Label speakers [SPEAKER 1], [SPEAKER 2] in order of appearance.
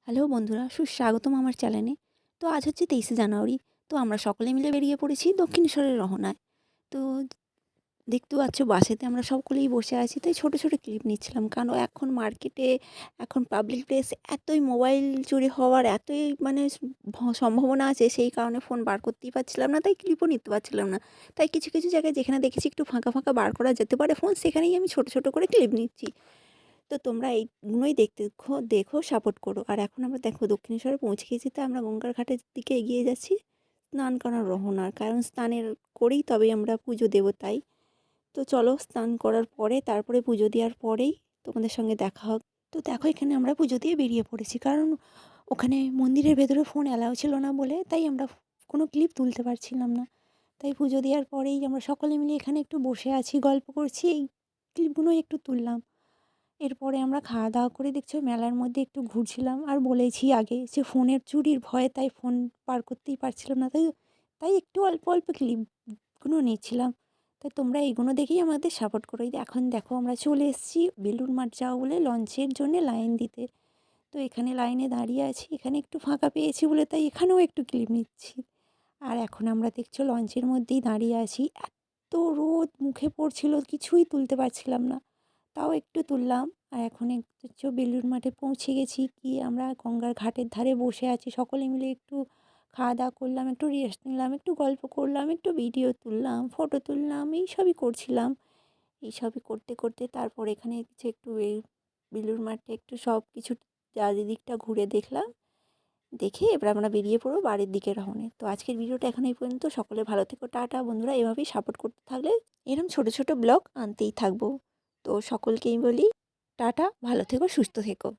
[SPEAKER 1] Hello বন্ধুরা, সুস্বাগতম আমার চ্যানেলে। তো আজ হচ্ছে 23শে জানুয়ারি। তো আমরা সকলে মিলে বেরিয়ে পড়েছি দক্ষিণেশ্বরের রহনায়। তো দেখতে পাচ্ছ বাসেতে আমরা সকলেই বসে আছি, তাই ছোট ছোট ক্লিপ নিচ্ছিলাম। কারণ এখন মার্কেটে, এখন পাবলিক প্লেস এতই মোবাইল চুরি হওয়ার এতই মানে সম্ভাবনা আছে, সেই কারণে ফোন বার করতেই পারছিলাম না, তাই ক্লিপও নিতে পারছিলাম না। তাই কিছু কিছু জায়গায় যেখানে দেখেছি একটু ফাঁকা ফাঁকা বার করা যেতে পারে ফোন, সেখানেই আমি ছোট ছোট করে ক্লিপ নিচ্ছি। তো তোমরা এইগুলোই দেখতে দেখো দেখো, সাপোর্ট করো। আর এখন আমরা দেখো দক্ষিণেশ্বরে পৌঁছে গেছি, তো আমরা গঙ্গার ঘাটের দিকে এগিয়ে যাচ্ছি স্নান করার রহনার, কারণ স্নানের করেই তবেই আমরা পুজো দেবো তাই। তো চলো, স্নান করার পরে তারপরে পুজো দেওয়ার পরেই তোমাদের সঙ্গে দেখা হোক। তো দেখো এখানে আমরা পুজো দিয়ে বেরিয়ে পড়েছি, কারণ ওখানে মন্দিরের ভেতরে ফোন অ্যালাউ ছিল না বলে, তাই আমরা কোনো ক্লিপ তুলতে পারছিলাম না। তাই পুজো দেওয়ার পরেই আমরা সকলে মিলে এখানে একটু বসে আছি, গল্প করছি, এই ক্লিপগুলোই একটু তুললাম। এরপরে আমরা খাওয়া দাওয়া করে দেখছো মেলার মধ্যে একটু ঘুরছিলাম, আর বলেছি আগে যে ফোনের চুরির ভয়ে তাই ফোন পার করতেই পারছিলাম না, তাই তাই একটু অল্প অল্প ক্লিপগুলো নিচ্ছিলাম। তাই তোমরা এইগুলো দেখেই আমাদের সাপোর্ট করো। এই এখন দেখো আমরা চলে এসেছি বেলুড় মঠ যাওয়া বলে লঞ্চের জন্য লাইন দিতে। তো এখানে লাইনে দাঁড়িয়ে আছি, এখানে একটু ফাঁকা পেয়েছি বলে তাই এখানেও একটু ক্লিপ নিচ্ছি। আর এখন আমরা দেখছো লঞ্চের মধ্যেই দাঁড়িয়ে আছি, এত রোদ মুখে পড়ছিল কিছুই তুলতে পারছিলাম না, তাও একটু তুললাম। আর এখন একটু বেলুড় মাঠে পৌঁছে গেছি, কি আমরা গঙ্গার ঘাটের ধারে বসে আছি সকলে মিলে, একটু খাওয়া দাওয়া করলাম, একটু রেস্ট নিলাম, একটু গল্প করলাম, একটু ভিডিও তুললাম, ফটো তুললাম, এইসবই করছিলাম। এইসবই করতে করতে তারপর এখানে কিছু একটু এই বেলুড় মাঠে একটু সব কিছু চারিদিকটা ঘুরে দেখলাম, দেখে এবার আমরা বেরিয়ে পড়বো বাড়ির দিকে রওনা। তো আজকের ভিডিওটা এখন এই পর্যন্ত। সকলে ভালো থেকো, টাটা বন্ধুরা। এভাবেই সাপোর্ট করতে থাকলে এরকম ছোট ছোট ব্লগ আনতেই থাকবো। তো সকলকেই বলি টাটা, ভালো থেকো, সুস্থ থেকো।